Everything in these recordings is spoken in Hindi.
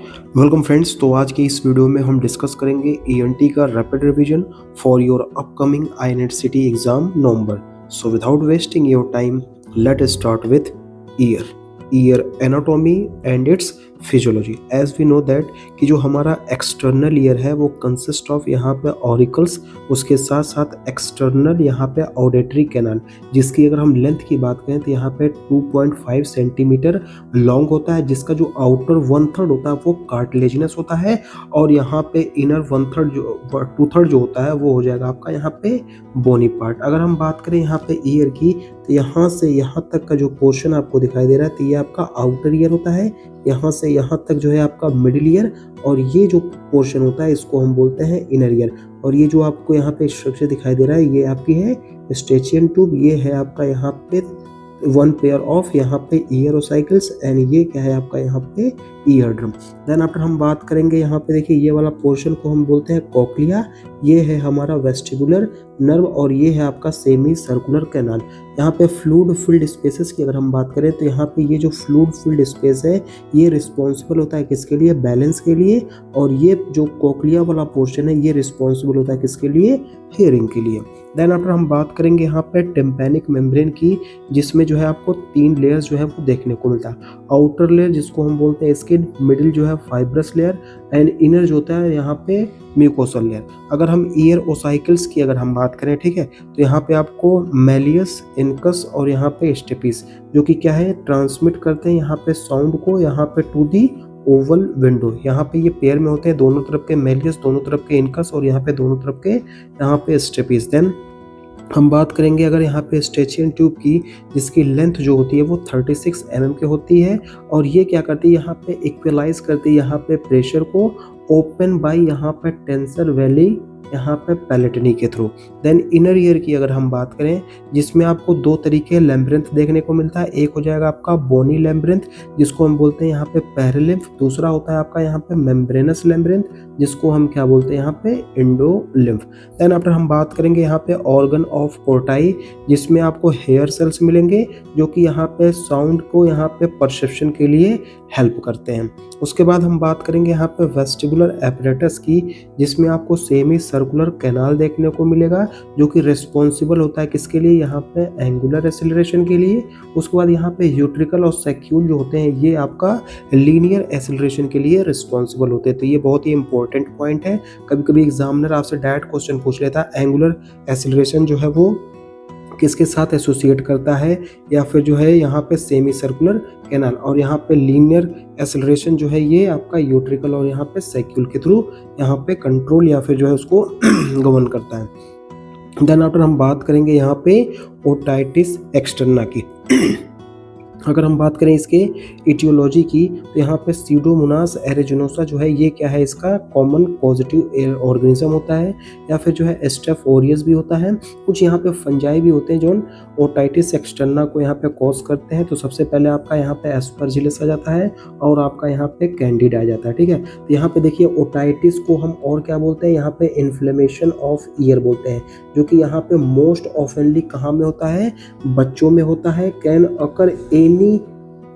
Welcome friends. तो आज की इस वीडियो में हम डिस्कस करेंगे ईएनटी का rapid revision for your upcoming INI CET exam November. So without wasting your time let us start with ear anatomy and its physiology. As we know that कि जो हमारा एक्सटर्नल ईयर है वो कंसिस्ट ऑफ यहाँ पे ऑरिकल्स, उसके साथ साथ एक्सटर्नल यहाँ पे ऑडिटरी कैनाल, जिसकी अगर हम लेंथ की बात करें तो यहाँ पे 2.5 सेंटीमीटर लॉन्ग होता है, जिसका जो आउटर 1/3 होता है वो कार्टिलेजिनस होता है और यहाँ पे इनर 1/3 जो 2/3 जो होता है वो हो जाएगा आपका यहाँ पे बोनी पार्ट। अगर हम बात करें यहाँ पे ईयर की तो यहाँ से यहाँ तक का जो पोर्शन आपको दिखाई दे रहा है तो ये आपका आउटर ईयर होता है, यहाँ से यहाँ तक जो है आपका मिडिल ईयर, और ये जो पोर्शन होता है इसको हम बोलते हैं इनर ईयर। और ये जो आपको यहाँ पे स्ट्रक्चर दिखाई दे रहा है ये आपकी है स्टेचियन ट्यूब, ये है आपका यहाँ पे वन पेयर ऑफ यहाँ पे ईयरोसाइकिल्स एंड ये क्या है आपका यहाँ पे ईयर ड्रम। देन आफ्टर हम बात करेंगे यहाँ पे देखिए ये वाला पोर्शन को हम बोलते हैं कॉक्लिया, ये है हमारा वेस्टिबुलर नर्व और ये है आपका सेमी सर्कुलर कैनाल। यहाँ पे फ्लूइड फील्ड स्पेसेस की अगर हम बात करें तो यहाँ पे ये जो फ्लूइड फील्ड स्पेस है ये रिस्पॉन्सिबल होता है किसके लिए, बैलेंस के लिए, और ये जो कॉक्लिया वाला पोर्शन है ये रिस्पॉन्सिबल होता है किसके लिए, हियरिंग के लिए। देन आफ्टर हम बात करेंगे यहाँ पे टिम्पैनिक मेम्ब्रेन की, जिसमें जो है आपको 3 लेयर्स जो है वो देखने को मिलता है। आउटर लेयर जिसको हम बोलते हैं स्किन, मिडिल जो है फाइब्रस लेयर एंड इनर जो होता है यहाँ पे म्यूकोसल लेयर। अगर हम ईयर ओसाइकल्स की अगर हम बात करें, ठीक है, तो यहाँ पे आपको मैलियस, इनकस और यहाँ पे स्टेपिस जो कि क्या है ट्रांसमिट करते हैं यहाँ पे साउंड को यहाँ पे टू दी ओवल विंडो। यहाँ पे ये पेयर में होते हैं, दोनों तरफ के मैलियस, दोनों तरफ के इनकस और यहाँ पे दोनों तरफ के यहाँ पे स्टेपिस। देन हम बात करेंगे अगर यहाँ पे स्टेचियन ट्यूब की, जिसकी लेंथ जो होती है वो 36 mm की होती है और ये क्या करती है यहाँ पे इक्वलाइज करती है यहाँ पे प्रेशर को ओपन बाय यहाँ पे टेंसर वैली यहाँ पे पैलेटनी के थ्रू। देन इनर ईयर की अगर हम बात करें, जिसमें आपको 2 तरीके लैम्ब्रिंथ देखने को मिलता है। एक हो जाएगा आपका बोनी लैम्ब्रिंथ जिसको हम बोलते हैं यहाँ पे पेरिलिम्फ, दूसरा होता है आपका यहाँ पे मेम्ब्रेनस लैम्ब्रिंथ जिसको हम क्या बोलते हैं यहाँ पे इंडोलिम्फ। देन आफ्टर हम बात करेंगे यहाँ पे ऑर्गन ऑफ कोर्टाई, जिसमें आपको हेयर सेल्स मिलेंगे जो कि यहाँ पे साउंड को यहाँ पे परसेप्शन के लिए हेल्प करते हैं। उसके बाद हम बात करेंगे यहाँ पे वेस्टिबुलर एपरेटस की, जिसमें आपको सेमी सर्कुलर कैनाल देखने को मिलेगा जो कि रिस्पॉन्सिबल होता है किसके लिए, यहाँ पे एंगुलर एक्सेलरेशन के लिए। उसके बाद यहाँ पे यूट्रिकल और सैक्यूल जो होते हैं ये आपका लीनियर एक्सेलरेशन के लिए रिस्पॉन्सिबल होते हैं। तो ये बहुत ही इंपॉर्टेंट पॉइंट है, कभी कभी एग्जामिनर आपसे डायरेक्ट क्वेश्चन पूछ लेता है एंगुलर एक्सेलरेशन जो है वो किसके साथ एसोसिएट करता है, या फिर जो है यहाँ पे सेमी सर्कुलर कैनाल, और यहाँ पे लीनियर एक्सेलरेशन जो है ये आपका यूट्रिकल और यहाँ पे सैक्यूल के थ्रू यहाँ पे कंट्रोल या फिर जो है उसको गवर्न करता है। देन आफ्टर हम बात करेंगे यहाँ पे ओटाइटिस एक्सटर्ना की। अगर हम बात करें इसके इटियोलॉजी की तो यहाँ पे सीडोमोनास एरिजिनोसा जो है ये क्या है, इसका कॉमन पॉजिटिव ऑर्गेनिज्म होता है, या फिर जो है स्टेफ ओरियस भी होता है। कुछ यहाँ पे फंजाई भी होते हैं जो ओटाइटिस एक्सटर्ना को यहाँ पे कॉज करते हैं। तो सबसे पहले आपका यहाँ पे एस्परजिलस आ जाता है और आपका यहाँ पे कैंडिडा आ जाता है, ठीक है। तो यहाँ पे देखिए ओटाइटिस को हम और क्या बोलते हैं, यहाँ पे इन्फ्लेमेशन ऑफ ईयर बोलते हैं, जो कि यहाँ पे मोस्ट ऑफनली कहाँ में होता है, बच्चों में होता है। Can occur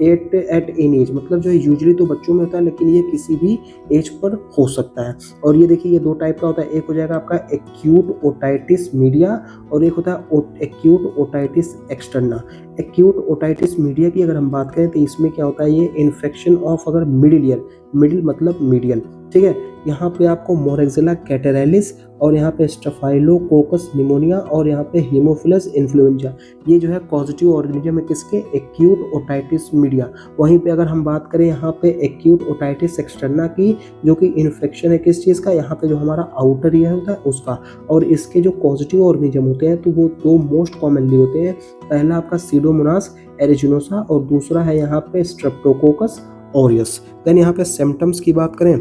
at any as, मतलब जो है यूजुअली तो बच्चों में होता है लेकिन ये किसी भी एज पर हो सकता है। और ये देखिए ये 2 टाइप का होता है, एक हो जाएगा आपका एक्यूट ओटाइटिस मीडिया और एक होता है acute otitis externa. Acute otitis media की अगर हम बात करें तो इसमें क्या होता है, ये इन्फेक्शन ऑफ अगर मिडिल ईयर, मिडिल मतलब मीडियल, ठीक है। यहाँ पे आपको मोरेक्सिला कैटेरालिस और यहाँ पे स्टेफाइलोकोकस निमोनिया और यहाँ पे हीमोफिलस इन्फ्लुएंजा, ये जो है पॉजिटिव ऑर्गेनिज्म है किसके, एक्यूट ओटाइटिस मीडिया। वहीं पे अगर हम बात करें यहाँ पे एक्यूट ओटाइटिस एक्सटर्ना की, जो कि इन्फेक्शन है किस चीज़ का, यहाँ पे जो हमारा आउटर ईयर होता है उसका, और इसके जो पॉजिटिव ऑर्गेनिज्म होते हैं तो वो 2 मोस्ट कॉमनली होते हैं। पहला आपका सीडोमोनास एरिजिनोसा और दूसरा है यहाँ पे स्ट्रेप्टोकोकस ऑरियस। देन यहाँ पे सिम्टम्स की बात करें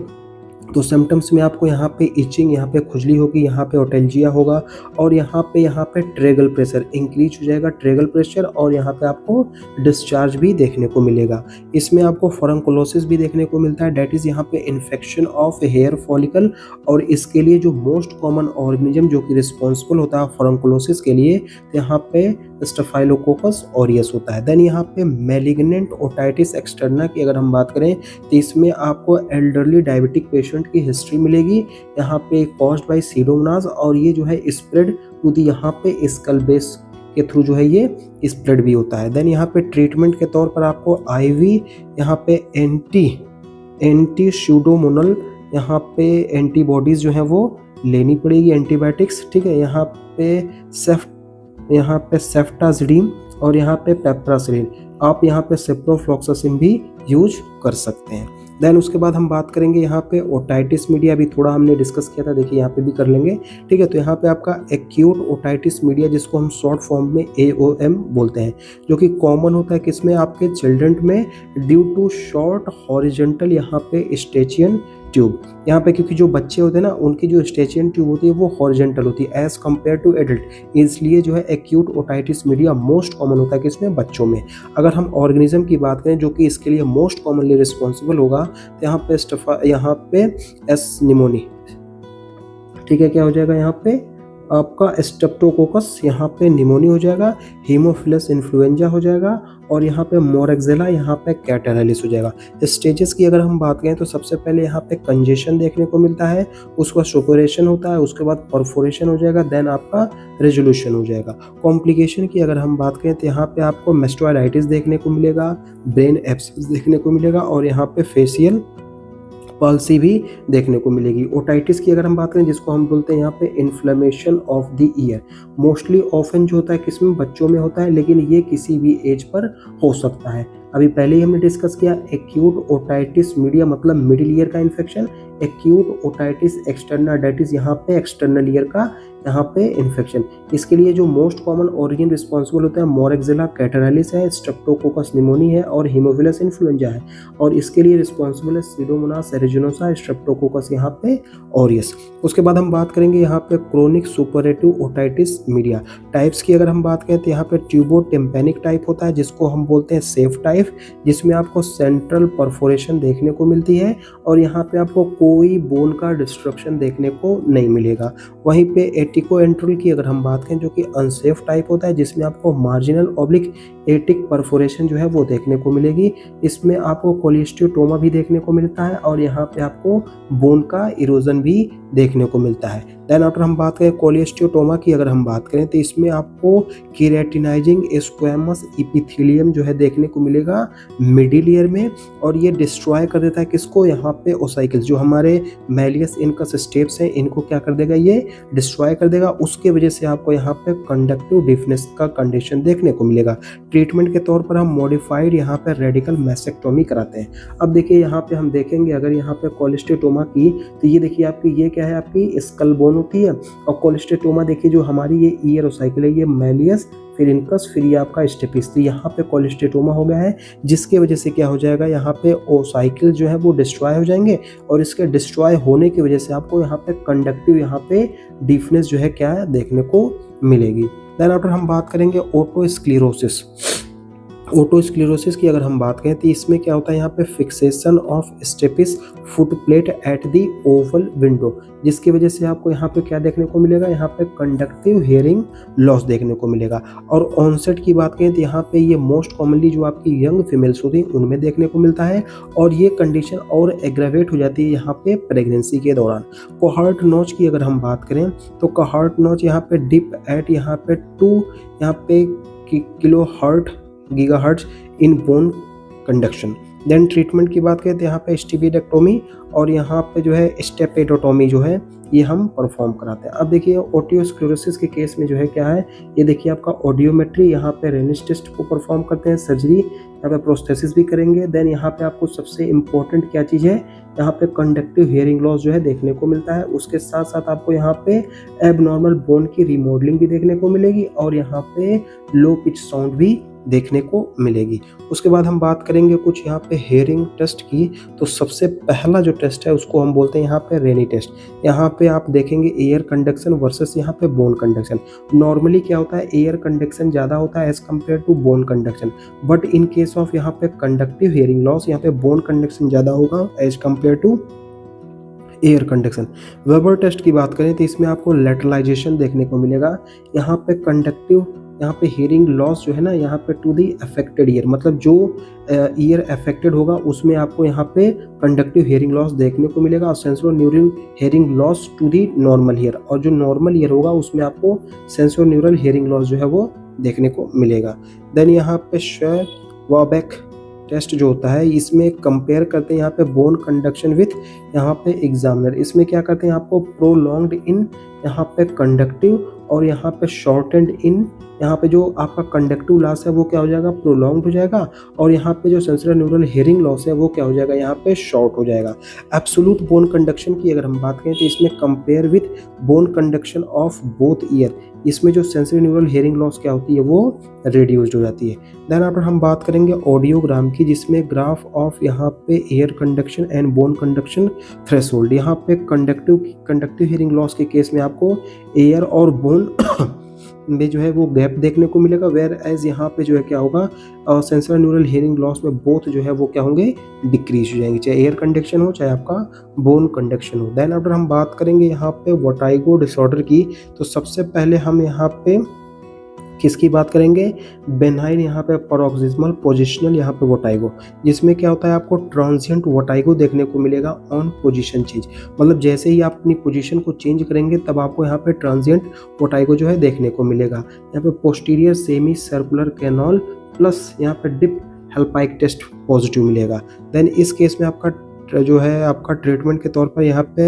तो सिम्टम्स में आपको यहाँ पे इचिंग, यहाँ पे खुजली होगी, यहाँ पे ओटेल्जिया होगा और यहाँ पे ट्रेगल प्रेशर इंक्रीज हो जाएगा, ट्रेगल प्रेशर, और यहाँ पे आपको डिस्चार्ज भी देखने को मिलेगा। इसमें आपको फरंकुलोसिस भी देखने को मिलता है, डेट इज़ यहाँ पे इन्फेक्शन ऑफ हेयर फॉलिकल, और इसके लिए जो मोस्ट कॉमन ऑर्गेनिज्म जो कि रिस्पॉन्सिबल होता है फरंकुलोसिस के लिए, यहाँ पे स्टेफाइलोकोकस ऑरियस होता है। देन यहाँ पे मैलिग्नेंट ओटाइटिस एक्सटर्ना की अगर हम बात करें तो इसमें आपको एल्डरली डायबिटिक पेशेंट की हिस्ट्री मिलेगी, यहाँ पे कॉज्ड बाय सीडोमोनास, और ये जो है स्प्रेड टू दी यहाँ पे स्कल बेस के थ्रू जो है ये स्प्रेड भी होता है। देन यहाँ पे ट्रीटमेंट के तौर पर आपको आईवी यहाँ पे एंटी सूडोमोनल यहाँ पे एंटीबॉडीज जो है वो लेनी पड़ेगी, एंटीबायोटिक्स, ठीक है। यहाँ पे सेफ्टाजिडिन और यहाँ पे पेप्रासिलिन, आप यहाँ पे सेप्रोफ्लॉक्सासिन भी यूज कर सकते हैं। देन उसके बाद हम बात करेंगे यहाँ पे ओटाइटिस मीडिया, अभी थोड़ा हमने डिस्कस किया था, देखिए यहाँ पे भी कर लेंगे, ठीक है। तो यहाँ पे आपका एक्यूट ओटाइटिस मीडिया, जिसको हम शॉर्ट फॉर्म में AOM बोलते हैं, जो कि कॉमन होता है किसमें, आपके चिल्ड्रन में, ड्यू टू शॉर्ट हॉरिजेंटल यहाँ पे स्टेचियन ट्यूब। यहाँ पे क्योंकि जो बच्चे होते हैं ना, उनकी जो स्टेचियन ट्यूब होती है वो हॉरिजेंटल होती है एज कम्पेयर टू एडल्ट, इसलिए जो है acute otitis media most common होता है किसमें, बच्चों में। अगर हम ऑर्गेनिज्म की बात करें जो कि इसके लिए मोस्ट कॉमनली रिस्पॉन्सिबल होगा, तो यहाँ पे एस निमोनी, ठीक है, क्या हो जाएगा यहाँ पे आपका स्ट्रेप्टोकोकस, यहाँ पे निमोनी हो जाएगा, हीमोफिलस इन्फ्लुएंजा हो जाएगा, और यहाँ पे मोरेक्सेला, यहाँ पे कैटरलिस हो जाएगा। स्टेजेस की अगर हम बात करें तो सबसे पहले यहाँ पे कंजेशन देखने को मिलता है, उसके बाद सुपरेशन होता है, उसके बाद परफोरेशन हो जाएगा, देन आपका रेजोल्यूशन हो जाएगा। कॉम्प्लिकेशन की अगर हम बात करें तो यहाँ पे आपको मेस्टोइडाइटिस देखने को मिलेगा, ब्रेन एब्सेस देखने को मिलेगा, और यहाँ पे फेशियल पल्सी भी देखने को मिलेगी। ओटाइटिस की अगर हम बात करें, जिसको हम बोलते हैं यहाँ पे inflammation of the year, mostly often जो होता है किसमें, बच्चों में होता है, लेकिन ये किसी भी एज पर हो सकता है। अभी पहले ही हमने डिस्कस किया, एक्यूट ओटाइटिस मीडिया मतलब मिडिल ईयर का इन्फेक्शन, एक्यूट ओटाइटिस एक्सटर्ना डेटिस यहाँ पे एक्सटर्नल ईयर का यहाँ पे इन्फेक्शन। इसके लिए जो मोस्ट कॉमन ओरिजिन रिस्पॉन्सिबल होता है मोरेक्सेला कैटरलिस है, स्ट्रेप्टोकोकस निमोनी है, और हीमोफिलस इन्फ्लुएंजा है, और इसके लिए रिस्पॉन्सिबल है सीडोमोनास एरिजिनोसा, स्ट्रेप्टोकोकस यहाँ पे ऑरियस। उसके बाद हम बात करेंगे यहाँ पे chronic suppurative otitis media. Types की अगर हम बात करें तो यहाँ पे ट्यूबोटेम्पेनिक टाइप होता है, जिसको हम बोलते हैं सेफ टाइप, जिसमें आपको सेंट्रल परफोरेशन देखने को मिलती है, और यहाँ पे आपको कोई बोन का डिस्ट्रक्शन देखने को नहीं मिलेगा। वहीं पे एटिकोएंट्रल की अगर हम बात करें, जो कि अनसेफ टाइप होता है, जिसमें आपको मार्जिनल ऑब्लिक एटिक परफोरेशन जो है वो देखने को मिलेगी। इसमें आपको कोलिस्टियोटोमा भी देखने को मिलता है, और यहाँ पे आपको बोन का इरोजन भी देखने को मिलता है। देन आफ्टर हम बात करें कोलिस्टियोटोमा की अगर हम बात करें तो इसमें आपको केराटिनाइजिंग स्क्वैमस एपिथेलियम जो है देखने को मिलेगा मिडिल ईयर में, और ये डिस्ट्रॉय कर देता है किसको, यहाँ पे ओसाइकल्स, जो हमारे मैलियस इनकस स्टेप्स हैं, इनको क्या कर देगा, ये डिस्ट्रॉय कर देगा। उसके वजह से आपको यहाँ पे कंडक्टिव डिफनेस का कंडीशन देखने को मिलेगा। ट्रीटमेंट के तौर पर हम मॉडिफाइड यहाँ पे रेडिकल मैसेक्टोमी कराते हैं। अब देखिए यहाँ पे हम देखेंगे अगर यहाँ पे कोलिस्टियोटोमा की, तो ये देखिए आपकी ये क्या है, आपकी स्कल बोन होती है, और कोलिस्टियोटोमा देखिए जो हमारी ये ईयर ओसाइकल है, ये मैलियस, फिर इनकस, फिर ये आपका स्टेपिस, तो यहाँ पे कोलिस्टियोटोमा हो गया है, जिसके वजह से क्या हो जाएगा, यहाँ पे ओसाइकल जो है वो डिस्ट्रॉय हो जाएंगे, और इसके डिस्ट्रॉय होने की वजह से आपको यहाँ पे कंडक्टिव यहाँ पे डिफनेस जो है क्या है देखने को मिलेगी। देन आफ्टर हम बात करेंगे ओटोस्क्लेरोसिस। ओटोस्क्लेरोसिस की अगर हम बात करें तो इसमें क्या होता है, यहाँ पे fixation of stapes foot plate at the oval window, जिसकी वजह से आपको यहाँ पे क्या देखने को मिलेगा, यहाँ पे कंडक्टिव हियरिंग लॉस देखने को मिलेगा। और ऑनसेट की बात करें तो यहाँ पे ये मोस्ट कॉमनली जो आपकी यंग फीमेल्स होती हैं उनमें देखने को मिलता है, और ये कंडीशन और एग्रावेट हो जाती है यहाँ पे प्रेगनेंसी के दौरान। कोहार्ट नॉच की अगर हम बात करें तो कोहार्ट नॉच यहाँ पे डिप एट यहाँ पे 2 यहाँ पे kilohertz gigahertz in bone conduction. Then treatment की बात करें तो यहाँ पे स्टीबिडेक्टोमी और यहाँ पे जो है स्टेपेडोटोमी जो है ये हम परफॉर्म कराते हैं। अब देखिए ओटियोस्क्लेरोसिस के केस में जो है क्या है, ये देखिए आपका ऑडियोमेट्री, यहाँ पे रेनिस टेस्ट को परफॉर्म करते हैं, सर्जरी, यहाँ पे प्रोस्थेसिस भी करेंगे। देन यहाँ पे आपको सबसे इम्पोर्टेंट क्या चीज़ है, यहाँ पे कंडक्टिव हियरिंग लॉस जो है देखने को मिलता है। उसके साथ साथ आपको यहाँ पे एबनॉर्मल बोन की रिमॉडलिंग भी देखने को मिलेगी, और यहाँ पे लो पिच साउंड भी देखने को मिलेगी। उसके बाद हम बात करेंगे कुछ यहाँ पे हेयरिंग टेस्ट की। तो सबसे पहला जो टेस्ट है उसको हम बोलते हैं यहाँ पे रेनी टेस्ट। यहाँ पे आप देखेंगे एयर कंडक्शन वर्सेस यहाँ पे बोन कंडक्शन। नॉर्मली क्या होता है, एयर कंडक्शन ज़्यादा होता है as compared to bone conduction, but in case of यहाँ पे कंडक्टिव हियरिंग लॉस यहाँ पे बोन कंडक्शन ज़्यादा होगा as compared to air conduction. Weber test की बात करें तो इसमें आपको लेटरलाइजेशन देखने को मिलेगा। यहाँ पे कंडक्टिव यहाँ पे हियरिंग लॉस जो है ना यहाँ पे टू दी अफेक्टेड ईयर, मतलब जो ईयर अफेक्टेड होगा उसमें आपको यहाँ पे कंडक्टिव हियरिंग लॉस देखने को मिलेगा, और sensorineural hearing loss to the normal ear, और जो नॉर्मल ईयर होगा उसमें आपको सेंसोर न्यूरल हियरिंग लॉस जो है वो देखने को मिलेगा। देन यहाँ पे शेर-वॉबेक टेस्ट जो होता है इसमें कंपेयर करते हैं यहाँ पे बोन कंडक्शन विथ यहाँ पे एग्जामिनर। इसमें क्या करते हैं आपको प्रोलॉन्ग्ड इन यहाँ पे कंडक्टिव और यहाँ पे शॉर्टेंड इन, यहाँ पे जो आपका कंडक्टिव लॉस है वो क्या हो जाएगा प्रोलॉन्ग्ड हो जाएगा, और यहाँ पे जो सेंसोरी न्यूरल हियरिंग लॉस है वो क्या हो जाएगा यहाँ पे शॉर्ट हो जाएगा। एब्सोल्यूट बोन कंडक्शन की अगर हम बात करें तो इसमें compare with bone conduction of both year, इसमें जो सेंसरी न्यूरल हियरिंग लॉस क्या होती है वो रिड्यूस्ड हो जाती है। देन आफ्टर हम बात करेंगे ऑडियोग्राम की, जिसमें ग्राफ ऑफ यहाँ पे air conduction and bone conduction threshold. यहाँ पे कंडक्टिव हियरिंग लॉस के केस में आपको एयर और बोन में जो है वो गैप देखने को मिलेगा, वेयर एज यहाँ पे जो है क्या होगा सेंसर न्यूरल हियरिंग लॉस में बोथ जो है वो क्या होंगे डिक्रीज हो जाएंगे, चाहे एयर कंडक्शन हो चाहे आपका बोन कंडक्शन हो। देन आफ्टर हम बात करेंगे यहाँ पे वर्टाइगो डिसऑर्डर की, तो सबसे पहले हम यहाँ पे किसकी बात करेंगे, बेनाइन यहाँ पे पैरोक्सिस्मल पोजिशनल यहाँ पे वर्टाइगो, जिसमें क्या होता है आपको ट्रांजिएंट वर्टाइगो देखने को मिलेगा ऑन पोजीशन चेंज, मतलब जैसे ही आप अपनी पोजीशन को चेंज करेंगे तब आपको यहाँ पे ट्रांजिएंट वर्टाइगो जो है देखने को मिलेगा। यहाँ पे posterior semi circular canal plus यहाँ पे डिप हेल्पाइक टेस्ट पॉजिटिव मिलेगा। देन इस केस में आपका जो है आपका ट्रीटमेंट के तौर पर यहाँ पे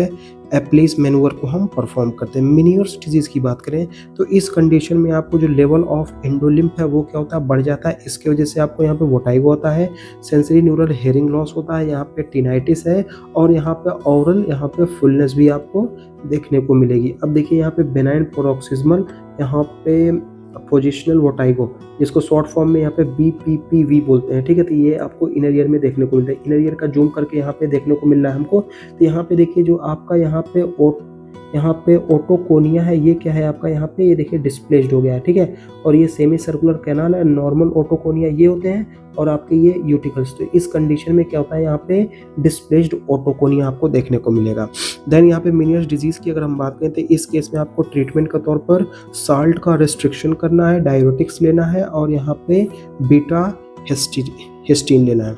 एप्लीस मैनूवर को हम परफॉर्म करते हैं। मिनियर्स डिजीज़ की बात करें तो इस कंडीशन में आपको जो लेवल ऑफ एंडोलिम्फ है वो क्या होता है बढ़ जाता है, इसके वजह से आपको यहाँ पे वर्टाइगो होता है, सेंसरी न्यूरल हियरिंग लॉस होता है, यहाँ पे टिनाइटिस है, और यहाँ पे ऑरल यहाँ पे फुलनेस भी आपको देखने को मिलेगी। अब देखिए यहाँ पे बेनाइन पैरोक्सिस्मल यहाँ पे पोजिशनल वर्टाइगो, जिसको शॉर्ट फॉर्म में यहाँ पे BPPV बोलते हैं, ठीक है। तो ये आपको इनर ईयर में देखने को मिलता है, इनर ईयर का जूम करके यहाँ पे देखने को मिल रहा है हमको। तो यहाँ पे देखिए जो आपका यहाँ पे ओटोकोनिया है, ये क्या है आपका यहाँ पे ये देखिए डिस्प्लेस्ड हो गया है, ठीक है। और ये सेमी सर्कुलर कैनाल है, नॉर्मल ओटोकोनिया ये होते हैं, और आपके ये यूटिकल्स। तो इस कंडीशन में क्या होता है यहाँ पे डिस्प्लेस्ड ओटोकोनिया आपको देखने को मिलेगा। देन यहाँ पे मेनियर्स डिजीज की अगर हम बात करें तो इस केस में आपको ट्रीटमेंट के तौर पर साल्ट का रिस्ट्रिक्शन करना है, डायबिटिक्स लेना है, और यहाँ पे बीटा हिस्टीन लेना है,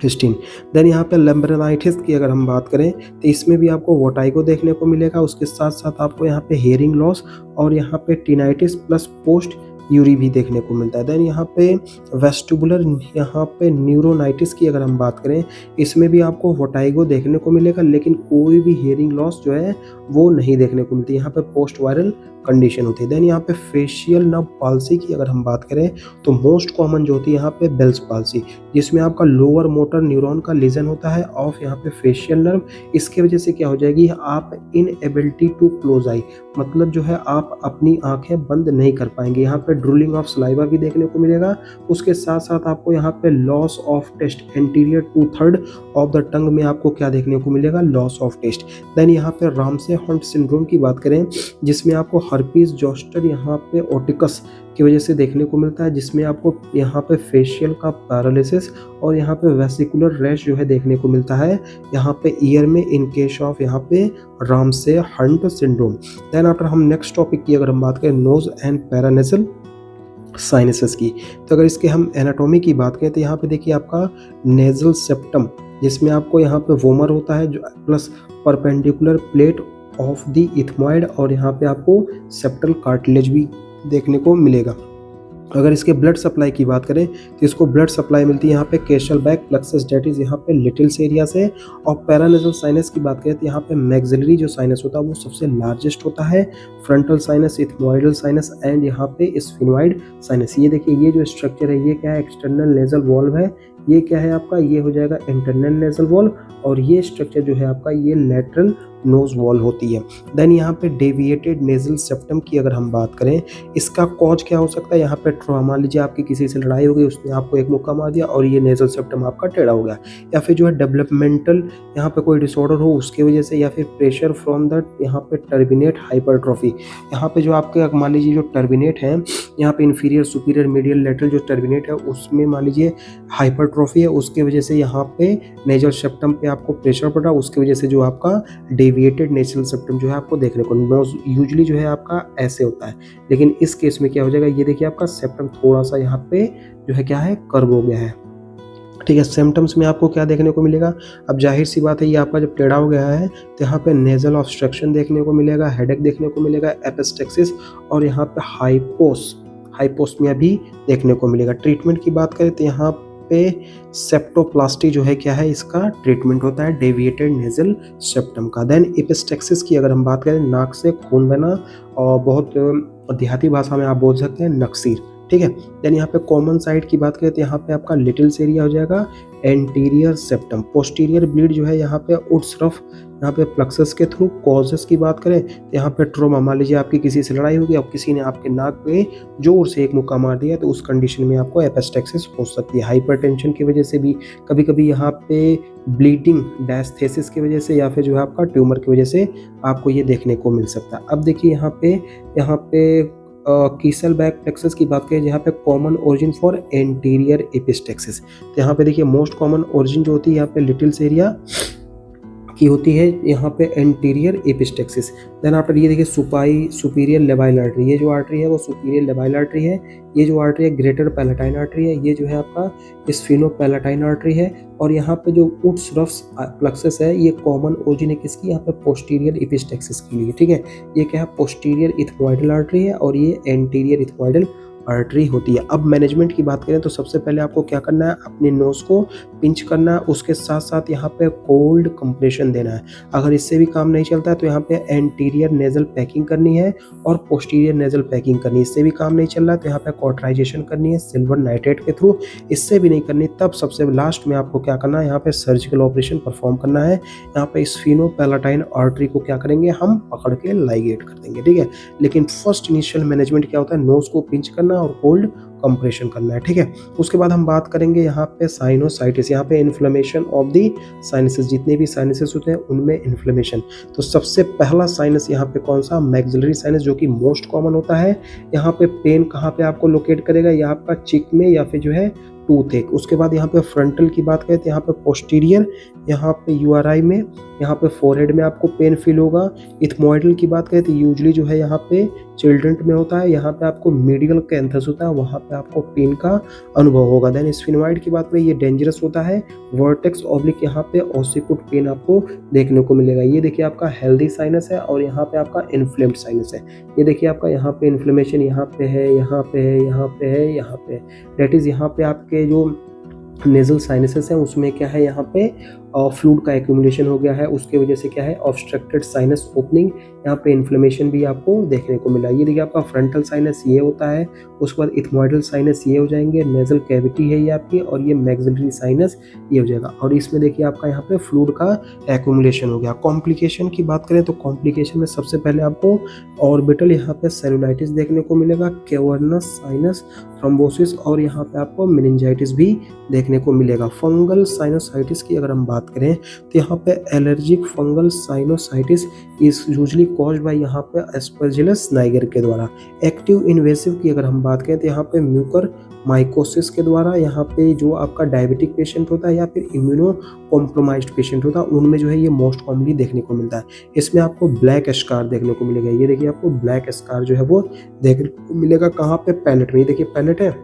हिस्टीन। देन यहाँ पे लैम्ब्रेनाइटिस की अगर हम बात करें तो इसमें भी आपको वर्टाइगो देखने को मिलेगा, उसके साथ साथ आपको यहाँ पे हियरिंग लॉस और यहाँ पे टिनाइटिस प्लस पोस्ट यूरी भी देखने को मिलता है। देन यहाँ पे वेस्टिबुलर यहाँ पे न्यूरोनाइटिस की अगर हम बात करें इसमें भी आपको वर्टाइगो देखने को मिलेगा, लेकिन कोई भी हियरिंग लॉस जो है वो नहीं देखने को मिलती, यहाँ पे पोस्ट वायरल कंडीशन होती है। देन यहाँ पे फेशियल नर्व पाल्सी की अगर हम बात करें तो मोस्ट कॉमन जो होती है यहाँ पे बेल्स पाल्सी, जिसमें आपका लोअर मोटर न्यूरॉन का लीजन होता है ऑफ यहाँ पे फेशियल नर्व। इसके वजह से क्या हो जाएगी आप इनएबिलिटी टू क्लोज आई, मतलब जो है आप अपनी आंखें बंद नहीं कर पाएंगे। यहाँ पे ड्रूलिंग ऑफ सलाइवा भी देखने को मिलेगा, उसके साथ साथ आपको यहाँ पे loss of taste anterior 2/3 of the tongue में आपको क्या देखने को मिलेगा लॉस ऑफ टेस्ट। देन यहाँ पे रामसे हंट सिंड्रोम की बात करें जिसमें आपको हर्पीज जोस्टर यहाँ पे ओटिकस की वजह से देखने को मिलता है, जिसमें आपको यहाँ पे फेशियल का पैरालिसिस और यहाँ पे वेसिकुलर रैश जो है देखने को मिलता है यहाँ पे ईयर में इन केस ऑफ यहाँ पे Ramsay Hunt syndrome. Then after हम नेक्स्ट टॉपिक की अगर हम बात करें नोज एंड पैरानेसल साइनसेस की, तो अगर इसके हम एनाटॉमी की बात करें तो यहाँ पे देखिए आपका नेजल सेप्टम, जिसमें आपको यहाँ पे वोमर होता है जो plus perpendicular plate of the ethmoid, और यहाँ पे आपको सेप्टल कार्टिलेज भी देखने को मिलेगा। अगर इसके ब्लड सप्लाई की बात करें तो इसको ब्लड सप्लाई मिलती है यहाँ पे केशल बैक प्लेक्सस डेट इज यहाँ पे लिटिल्स एरिया से, और पैरानेजल साइनस की बात करें तो यहाँ पे मैक्सिलरी जो साइनस होता है वो सबसे लार्जेस्ट होता है, frontal sinus, ethmoidal sinus and यहाँ पे स्फिनोइड साइनस। ये देखिए ये जो स्ट्रक्चर है ये क्या है एक्सटर्नल नेजल वॉल्व है, ये क्या है आपका ये हो जाएगा इंटरनल नेजल वॉल, और ये स्ट्रक्चर जो है आपका ये लेटरल नोज वॉल होती है। देन यहाँ पे डेविएटेड नेजल सेप्टम की अगर हम बात करें इसका कॉज क्या हो सकता है, यहाँ पे ट्रॉमा लीजिए आपकी किसी से लड़ाई हो गई उसने आपको एक मुक्का मार दिया और ये नेजल सेप्टम आपका टेढ़ा हो गया, या फिर जो है डेवलपमेंटल यहाँ पे कोई डिसऑर्डर हो उसके वजह से, या फिर प्रेशर फ्रॉम द यहाँ पे टर्बिनेट हाइपरट्रॉफी, यहाँ पे जो आपके मान लीजिए जो टर्बिनेट है यहाँ पे इंफीरियर सुपीरियर मीडियल लेटरल जो टर्बिनेट है उसमें मान लीजिए हाइपरट्रॉफी है, उसके वजह से यहाँ पे नेजल सेप्टम पे आपको प्रेशर पड़ रहा है, उसकी वजह से जो आपका डेविएटेड नेजल सेप्टम जो है आपको देखने को, नोज यूजुअली जो है आपका ऐसे होता है, लेकिन इस केस में क्या हो जाएगा, ये देखिए आपका सेप्टम थोड़ा सा यहाँ पे जो है क्या है कर्व हो गया है, ठीक है। सिम्टम्स में आपको क्या देखने को मिलेगा, अब जाहिर सी बात है ये आपका जब टेढ़ा हो गया है तो यहाँ पे नेजल ऑब्स्ट्रक्शन देखने को मिलेगा, हेडेक देखने को मिलेगा, एपिस्टेक्सिस और यहाँ पे हाइपोस्मिया भी देखने को मिलेगा। ट्रीटमेंट की बात करें तो यहाँ पे सेप्टोप्लास्टी जो है क्या है, इसका ट्रीटमेंट होता है डेविएटेड नेजल सेप्टम का। देन एपिस्टेक्सिस की अगर हम बात करें, नाक से खून बहना और बहुत देहाती भाषा में आप बोल सकते हैं नक्सीर, ठीक है। देन यहाँ पे कॉमन साइड की बात करें तो यहाँ पे आपका लिटिल्स एरिया हो जाएगा एंटीरियर सेप्टम। पोस्टीरियर ब्लीड जो है यहाँ पे उड्स रफ यहाँ पे प्लक्सस के थ्रू। कॉजेस की बात करें तो यहाँ पे ट्रोमा, मान लीजिए आपकी किसी से लड़ाई होगी और किसी ने आपके नाक पे जोर से एक मुक्का मार दिया तो उस कंडीशन में आपको एपिस्टेक्सिस हो सकती है। हाइपरटेंशन की वजह से भी, कभी कभी यहाँ पे ब्लीडिंग डायस्थेसिस की वजह से या फिर जो है आपका ट्यूमर की वजह से आपको ये देखने को मिल सकता है। अब देखिए यहाँ पे कीसल बैक प्लेक्सस की बात करें, यहाँ पे common origin for anterior epistaxis, तो यहाँ पे देखिए मोस्ट कॉमन ओरिजिन जो होती है यहाँ पे लिटिल्स एरिया की होती है, यहाँ पे एंटीरियर एपिस्टेक्सिस। देन आफ्टर ये देखिए सुपीरियर लेबाइल आर्टरी, ये जो आर्टरी है वो सुपीरियर लेबाइल आर्टरी है। ये जो आर्टरी है ग्रेटर पैलेटाइन आर्टरी है, ये जो है आपका स्फीनोपैलेटाइन आर्टरी है। और यहाँ पे जो उड्स रफ्स प्लक्सस है ये कॉमन ओरिजिन है किसकी, यहाँ पे पोस्टीरियर एपिस्टेक्सिस के लिए, ठीक है। ये क्या है, पोस्टीरियर इथमोइडल आर्टरी है और ये एंटीरियर इथमोइडल आर्टरी होती है। अब मैनेजमेंट की बात करें तो सबसे पहले आपको क्या करना है, अपने नोज को पिंच करना है, उसके साथ साथ यहाँ पे कोल्ड कंप्रेशन देना है। अगर इससे भी काम नहीं चलता है तो यहाँ पे एंटीरियर नेजल पैकिंग करनी है और पोस्टीरियर नेजल पैकिंग करनी है। इससे भी काम नहीं चल रहा है तो यहाँ पे कॉटराइजेशन करनी है सिल्वर नाइट्रेट के थ्रू। इससे भी नहीं करनी तब सबसे लास्ट में आपको क्या करना है, यहाँ पे सर्जिकल ऑपरेशन परफॉर्म करना है। यहाँ पे स्फीनोपैलेटाइन आर्टरी को क्या करेंगे, हम पकड़ के लाइगेट कर देंगे, ठीक है। लेकिन फर्स्ट इनिशियल मैनेजमेंट क्या होता है, नोज को पिंच करना और कोल्ड कंप्रेशन करना है, ठीक है। उसके बाद हम बात करेंगे यहाँ पे साइनोसाइटिस, यहाँ पे इन्फ्लेमेशन ऑफ दी साइनसेस, जितने भी साइनसेस होते हैं उनमें इन्फ्लेमेशन। तो सबसे पहला साइनस यहाँ पे कौन सा, मैक्सिलरी साइनस, जो कि मोस्ट कॉमन होता है। यहाँ पे पेन कहाँ पे आपको लोकेट करेगा, यहाँ आपका चिक में या फिर जो है टूथ एक। उसके बाद यहाँ पे फ्रंटल की बात करें तो यहाँ पे पोस्टीरियर, यहाँ पे यूआरआई में, यहाँ पे फोरहेड में आपको पेन फील होगा। इथमोइडल की बात करें तो यूजुअली जो है यहाँ पे चिल्ड्रन में होता है, यहाँ पे आपको मीडियल कैंथस होता है, वहाँ पे आपको पेन का अनुभव होगा। देन स्फिनोइड की बात करें, ये डेंजरस होता है, वर्टेक्स ऑब्लिक यहाँ पे ऑसिकुट पेन आपको देखने को मिलेगा। ये देखिए आपका हेल्दी साइनस है और यहाँ पे आपका इन्फ्लेम्ड साइनस है। ये देखिए आपका यहाँ पे इन्फ्लेमेशन यहाँ पे है, यहाँ पे है, यहाँ पे है, यहाँ पे है। डेट इज यहाँ पे आपके जो नेजल साइनसेस है उसमें क्या है, यहाँ पे फ्लूइड का एक्यूमुलेशन हो गया है, उसके वजह से क्या है, ऑब्स्ट्रक्टेड साइनस ओपनिंग, यहाँ पे इन्फ्लेमेशन भी आपको देखने को मिला। ये देखिए आपका फ्रंटल साइनस ये होता है, उसके बाद इथमोइडल साइनस ये हो जाएंगे, नेजल कैविटी है ये आपकी, और ये मैक्सिलरी साइनस ये हो जाएगा। और इसमें देखिए आपका यहाँ पे फ्लूइड का एक्यूमुलेशन हो गया। कॉम्प्लिकेशन की बात करें तो कॉम्प्लिकेशन में सबसे पहले आपको ऑर्बिटल यहाँ पे सेलुलाइटिस देखने को मिलेगा, कैवर्नस साइनस थ्रोम्बोसिस, और यहाँ पे आपको मेनिंजाइटिस भी देखने को मिलेगा। फंगल साइनोसाइटिस की अगर हम बात करें तो यहाँ पे allergic fungal sinusitis is usually caused by यहाँ पे एस्परजिलस नाइगर के द्वारा। एक्टिव इन्वेसिव की अगर हम बात करें तो यहाँ पे म्यूकर माइकोसिस के द्वारा, यहाँ पे जो आपका डायबिटिक पेशेंट होता है या फिर इम्यूनो कॉम्प्रोमाइज्ड पेशेंट होता है उनमें जो है ये मोस्ट कॉमनली देखने को मिलता है। इसमें आपको ब्लैक स्कार देखने को मिलेगा। ये देखिए आपको ब्लैक स्कार जो है वो देखने को मिलेगा कहाँ पे, पैलेट में। ये देखिए पैलेट है,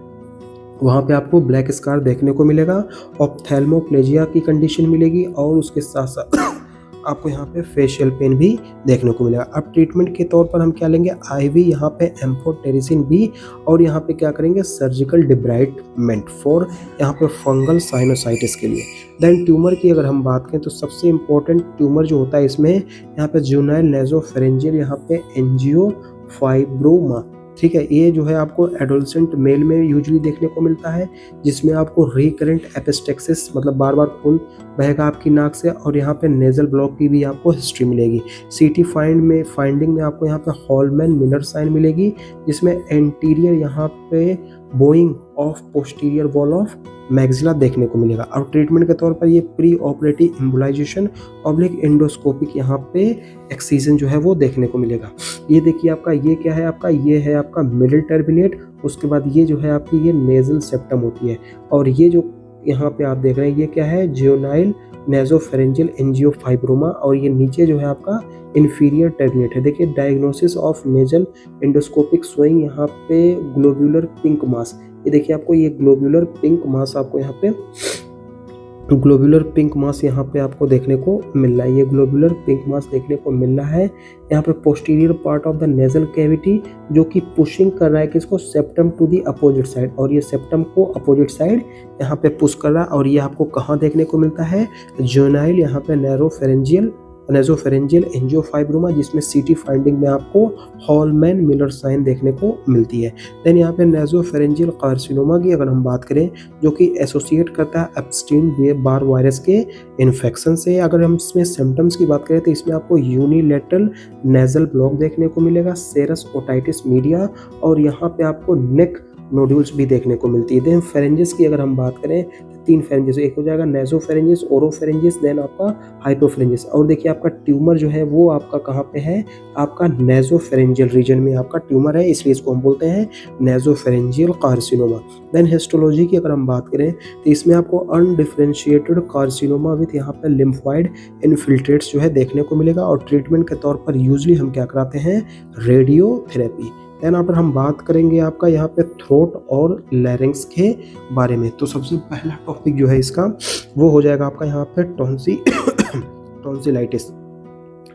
वहाँ पे आपको ब्लैक स्कार देखने को मिलेगा। ऑप्थेल्मोप्लेजिया की कंडीशन मिलेगी और उसके साथ साथ आपको यहाँ पे फेशियल पेन भी देखने को मिलेगा। अब ट्रीटमेंट के तौर पर हम क्या लेंगे, आईवी यहाँ पे एम्फोटेरिसिन बी, और यहाँ पे क्या करेंगे, सर्जिकल डिब्राइटमेंट फॉर यहाँ पे फंगल साइनोसाइटिस के लिए। देन ट्यूमर की अगर हम बात करें तो सबसे इंपॉर्टेंट ट्यूमर जो होता है इसमें यहाँ पे जुनाइल नेजोफेरेंजियल यहाँ पे एंजियोफाइब्रोमा, ठीक है। ये जो है आपको एडोलसेंट मेल में यूजुअली देखने को मिलता है, जिसमें आपको रिकरेंट एपिस्टेक्सिस, मतलब बार बार खून बहेगा आपकी नाक से, और यहाँ पे नेजल ब्लॉक की भी आपको हिस्ट्री मिलेगी। सीटी फाइंडिंग में आपको यहाँ पे हॉलमैन मिलर साइन मिलेगी, जिसमें एंटीरियर यहाँ पे Boeing of posterior wall of maxilla देखने को मिलेगा। और ट्रीटमेंट के तौर पर ये pre operative embolisation oblique endoscopic यहाँ पे एक्सीजन जो है वो देखने को मिलेगा। ये देखिए आपका ये क्या है, आपका ये है आपका मिडिल टर्बिनेट, उसके बाद ये जो है आपकी ये नेजल सेप्टम होती है, और ये जो यहाँ पे आप देख रहे हैं ये क्या है, जियोनाइल नेजोफेरेंजियल एंजियोफाइब्रोमा, और ये नीचे जो है आपका इंफीरियर टर्मिनेट है। देखिए diagnosis of nasal endoscopic showing यहाँ पे ग्लोब्यूलर पिंक मास, ये देखिए आपको ये ग्लोब्यूलर पिंक मास आपको यहाँ पे ग्लोबुलर पिंक मास यहाँ पे आपको देखने को मिल रहा है। ये ग्लोबुलर पिंक मास देखने को मिल रहा है यहाँ पे posterior part of the nasal cavity, जो कि पुशिंग कर रहा है किसको, septum to the opposite side, और ये सेप्टम को अपोजिट साइड यहाँ पे पुश कर रहा है। और ये आपको कहाँ देखने को मिलता है, जोनाइल यहाँ पे नेजोफेरेंजियल एंजियोफाइब्रोमा, जिसमें सीटी फाइंडिंग में आपको हॉलमैन मिलर साइन देखने को मिलती है। देन यहाँ पे नेजोफेरेंजियल कार्सिनोमा की अगर हम बात करें, जो कि एसोसिएट करता है एप्स्टीन बार वायरस के इन्फेक्शन से। अगर हम इसमें सिम्टम्स की बात करें तो इसमें आपको यूनिलेटरल नेजल ब्लॉक देखने को मिलेगा, सेरस ओटाइटिस मीडिया, और यहाँ पे आपको नेक नोड्यूल्स भी देखने को मिलती है। देन फेरेंजिस की अगर हम बात करें तो 3 फेरेंजिस, एक हो जाएगा नेजोफेरेंजिस, ओरोफेरेंजिस, देन आपका हाइपोफेरेंजिस। और देखिए आपका ट्यूमर जो है वो आपका कहाँ पे है, आपका नेजोफेरेंजियल रीजन में आपका ट्यूमर है, इसलिए इसको हम बोलते हैं नेजोफेरेंजियल कार्सिनोमा। देन हिस्टोलॉजी की अगर हम बात करें तो इसमें आपको अनडिफरेंशिएटेड कार्सिनोमा विथ यहाँ पे लिम्फोइड इन्फिल्ट्रेट्स जो है देखने को मिलेगा। और ट्रीटमेंट के तौर पर यूजली हम क्या कराते हैं, रेडियोथेरेपी। देन यहाँ पर हम बात करेंगे आपका यहाँ पे थ्रोट और लैरिंग्स के बारे में। तो सबसे पहला टॉपिक जो है इसका वो हो जाएगा आपका यहाँ पे टॉन्सिलाइटिस।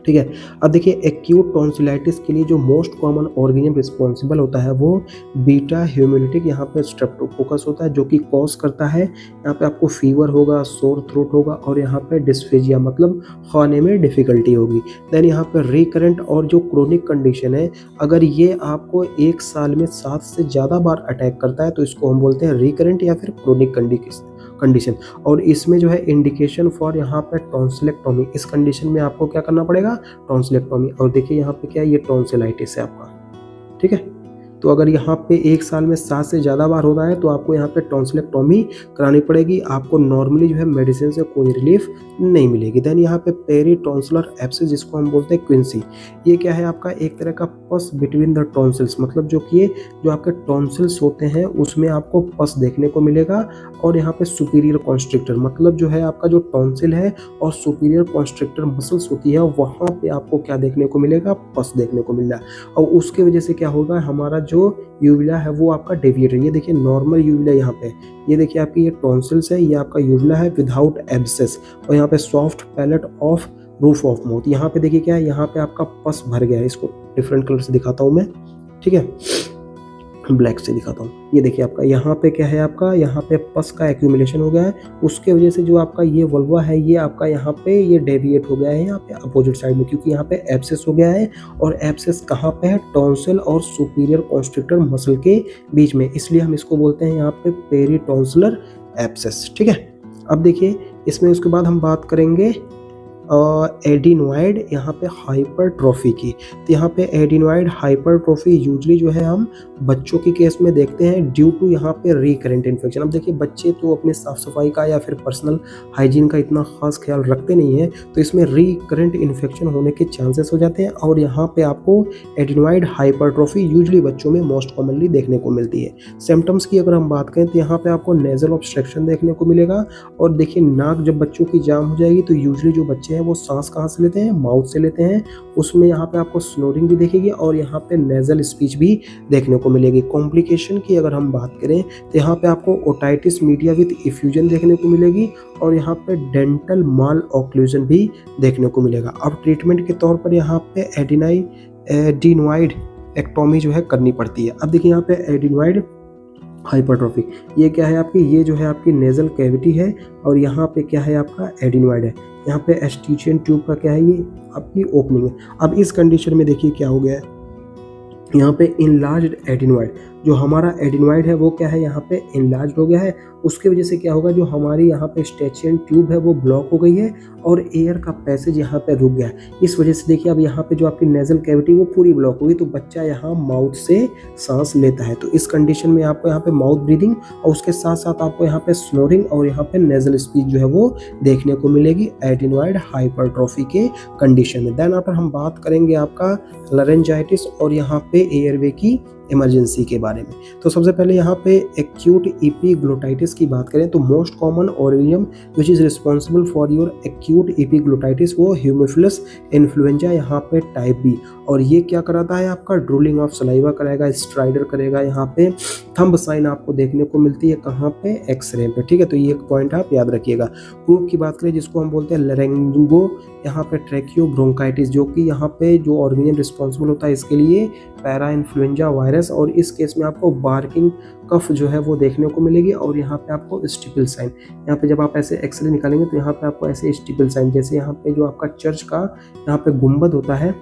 ठीक है, अब देखिए एक्यूट टॉन्सिलाइटिस के लिए जो मोस्ट कॉमन ऑर्गेनिज्म रिस्पॉन्सिबल होता है वो बीटा ह्यूमिलिटिक यहाँ पे स्ट्रेप्टोकोकस होता है, जो कि कॉज करता है यहाँ पे आपको फीवर होगा, सोर थ्रोट होगा, और यहाँ पे डिस्फेजिया मतलब खाने में डिफिकल्टी होगी। देन यहाँ पे रिकरेंट और जो क्रोनिक कंडीशन है, अगर ये आपको 1 साल में 7 से ज़्यादा बार अटैक करता है तो इसको हम बोलते हैं रिकरेंट या फिर क्रोनिक कंडीशन। और इसमें जो है इंडिकेशन फॉर यहाँ पे टॉन्सिलेक्टोमी, इस कंडीशन में आपको क्या करना पड़ेगा, टॉन्सिलेक्टोमी। और देखिए यहाँ पे क्या है, ये टॉन्सिलाइटिस है आपका। ठीक है, तो अगर यहाँ पे 1 साल में 7 से ज़्यादा बार होता है तो आपको यहाँ पे टॉन्सिलेक्टोमी करानी पड़ेगी। आपको नॉर्मली जो है मेडिसिन से कोई रिलीफ नहीं मिलेगी। देन यहाँ पे पेरी टॉन्सिलर एब्सेस, जिसको हम बोलते हैं क्विंसी, ये क्या है आपका एक तरह का पस बिटवीन द टॉन्सिल्स, मतलब जो कि जो आपके टॉन्सिल्स होते हैं उसमें आपको पस देखने को मिलेगा। और यहाँ पे सुपीरियर कॉन्स्ट्रिक्टर, मतलब जो है आपका जो टॉन्सिल है और सुपीरियर कॉन्स्ट्रिक्टर मसल्स होती है वहाँ पे आपको क्या देखने को मिलेगा, पस देखने को मिल रहा है। और उसके वजह से क्या होगा, हमारा जो यूविला है वो आपका डेविएट है। ये देखिए नॉर्मल यूविला यहाँ पे, ये देखिए आपकी ये टॉन्सिल्स है, ये आपका यूविला है विदाउट एब्सेस, और यहाँ पे soft palate of roof of mouth. यहाँ पे देखिए क्या है, यहाँ पे आपका पस भर गया है। इसको डिफरेंट कलर से दिखाता हूँ मैं, ठीक है, ब्लैक से दिखाता हूँ। ये देखिए आपका यहाँ पे क्या है, आपका यहाँ पे पस का एक्यूमुलेशन हो गया है, उसके वजह से जो आपका ये वल्वा है ये आपका यहाँ पे ये डेविएट हो गया है यहाँ पे अपोजिट साइड में, क्योंकि यहाँ पे एब्सेस हो गया है। और एब्सेस कहाँ पे है, टॉन्सिल और सुपीरियर कॉन्स्ट्रिक्टर मसल के बीच में, इसलिए हम इसको बोलते हैं यहाँ पे पेरीटॉन्सिलर एब्सेस। ठीक है, अब देखिए इसमें उसके बाद हम बात करेंगे एडिनोइड यहाँ पे हाइपरट्रॉफी की। तो यहाँ पे एडिनोइड हाइपरट्रॉफी यूजली जो है हम बच्चों के केस में देखते हैं ड्यू टू यहाँ पे रिकरेंट इन्फेक्शन। अब देखिए बच्चे तो अपने साफ सफाई का या फिर पर्सनल हाइजीन का इतना खास ख्याल रखते नहीं है, तो इसमें रिकरेंट इन्फेक्शन होने के चांसेस हो जाते हैं। और यहाँ पे आपको एडिनोइड हाइपरट्रॉफी यूजली बच्चों में मोस्ट कॉमनली देखने को मिलती है। सिम्टम्स की अगर हम बात करें तो यहाँ पे आपको नेजल ऑब्स्ट्रक्शन देखने को मिलेगा। और देखिए नाक जब बच्चों की जाम हो जाएगी तो यूजली जो बच्चे वो सांस कहाँ से लेते हैं, माउथ से लेते हैं, उसमें यहाँ पे आपको स्नोरिंग भी देखेगी और यहाँ पे नेजल स्पीच भी देखने को मिलेगी। कॉम्प्लिकेशन की अगर हम बात करें तो यहाँ पे आपको ओटाइटिस मीडिया विद इफ्यूजन देखने को मिलेगी और यहाँ पे डेंटल माल ऑक्लूजन भी देखने को मिलेगा। अब ट्रीटमेंट के तौर पर यहाँ पे एडिनोइड एक्टोमी जो है करनी पड़ती है। अब देखिए यहाँ पे एडिनोइड हाइपरट्रॉफी, ये क्या है आपकी, ये जो है आपकी नेजल कैविटी है और यहाँ पे क्या है आपका एडिनोइड है। यहाँ पे एस्टिशियन ट्यूब का क्या है, ये आपकी ओपनिंग है। अब इस कंडीशन में देखिए क्या हो गया है, यहाँ पे इनलार्ज्ड एडिनोइड, जो हमारा एडिनोइड है वो क्या है यहाँ पे इनलार्ज हो गया है। उसके वजह से क्या होगा, जो हमारी यहाँ पे स्टेचियन ट्यूब है वो ब्लॉक हो गई है और एयर का पैसेज यहाँ पे रुक गया है। इस वजह से देखिए अब यहाँ पे जो आपकी नेजल कैविटी वो पूरी ब्लॉक होगी, तो बच्चा यहाँ माउथ से सांस लेता है। तो इस कंडीशन में आपको यहाँ पे माउथ ब्रीदिंग और उसके साथ साथ आपको यहाँ पे स्नोरिंग और यहाँ पे नेजल स्पीच जो है वो देखने को मिलेगी एडिनोइड हाइपरट्रॉफी के कंडीशन में। देन आफ्टर हम बात करेंगे आपका लरेंजाइटिस और यहाँ पे एयरवे की इमरजेंसी के बारे में। तो सबसे पहले यहाँ पे एक्यूट एपिग्लोटाइटिस की बात करें तो most common organism which is responsible for your acute epiglottitis वो हीमोफिलस इन्फ्लुएंजा यहाँ पे टाइप बी। और ये क्या कराता है आपका ड्रूलिंग ऑफ सलाइवा कराएगा, स्ट्राइडर करेगा, यहाँ पे थंब साइन आपको देखने को मिलती है कहाँ पे, एक्सरे पे। ठीक है, तो ये एक पॉइंट आप याद रखिएगा। ग्रुप की बात करें जिसको हम बोलते हैं लैरिंगो यहाँ पे ट्रैकियो ब्रोंकाइटिस, जो कि यहाँ पे जो ऑर्गेनिज्म रिस्पॉन्सिबल होता है इसके लिए पैरा इन्फ्लुएंजा वायरस। और इस केस में आपको बार्किंग कफ जो है वो देखने को मिलेगी। और यहाँ पे आपको स्टिपल साइन, यहाँ पे जब आप ऐसे एक्सरे निकालेंगे तो यहाँ पे आपको ऐसे स्टिपल साइन, जैसे यहाँ पे जो आपका चर्च का यहाँ पे गुंबद होता है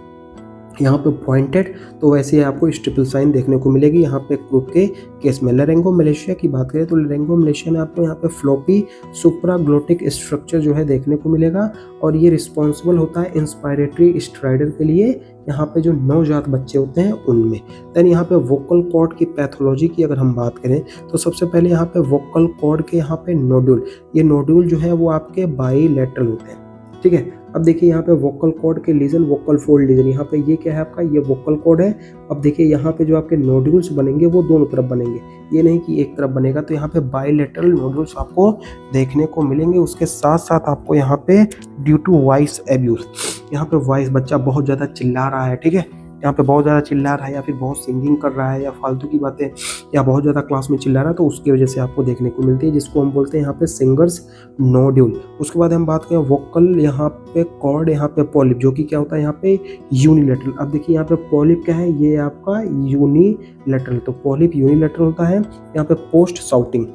यहाँ पे पॉइंटेड, तो वैसे आपको स्टिपल साइन देखने को मिलेगी यहाँ पे ग्रुप के केस में। लैरिंगो मलेशिया की बात करें तो लैरिंगो मलेशिया में आपको यहाँ पे फ्लॉपी सुप्राग्लोटिक स्ट्रक्चर जो है देखने को मिलेगा। और ये रिस्पॉन्सिबल होता है इंस्पायरेटरी स्ट्राइडर के लिए, यहाँ पे जो नवजात बच्चे होते हैं उनमें। देन यहाँ पे वोकल कॉर्ड की पैथोलॉजी की अगर हम बात करें तो सबसे पहले यहाँ पे वोकल कॉर्ड के यहाँ पे नोड्यूल, ये नोड्यूल जो है वो आपके बाईलैटरल होते हैं। ठीक है, अब देखिए यहाँ पे वोकल कॉर्ड के लीजन, वोकल फोल्ड लीजन, यहाँ पे ये क्या है आपका, ये वोकल कॉर्ड है। अब देखिए यहाँ पे जो आपके नोड्यूल्स बनेंगे वो दोनों तरफ बनेंगे, ये नहीं कि एक तरफ बनेगा। तो यहाँ पे बाईलैटरल नोड्यूल्स आपको देखने को मिलेंगे। उसके साथ साथ आपको यहाँ पे ड्यू टू वॉइस एब्यूज, यहाँ पे वॉइस, बच्चा बहुत ज़्यादा चिल्ला रहा है, ठीक है, यहाँ पे बहुत ज़्यादा चिल्ला रहा है या फिर बहुत सिंगिंग कर रहा है या फालतू की बातें या बहुत ज़्यादा क्लास में चिल्ला रहा है, तो उसकी वजह से आपको देखने को मिलती है, जिसको हम बोलते हैं यहाँ पे सिंगर्स नोड्यूल। उसके बाद हम बात करें वोकल यहाँ पे कॉर्ड, यहाँ पे पॉलिप, जो कि क्या होता है यहाँ पे यूनिलैटरल। अब देखिए यहाँ पे पॉलिप क्या है, ये आपका यूनिलैटरल, तो पॉलिप यूनिलैटरल होता है। यहाँ पे पोस्ट साउटिंग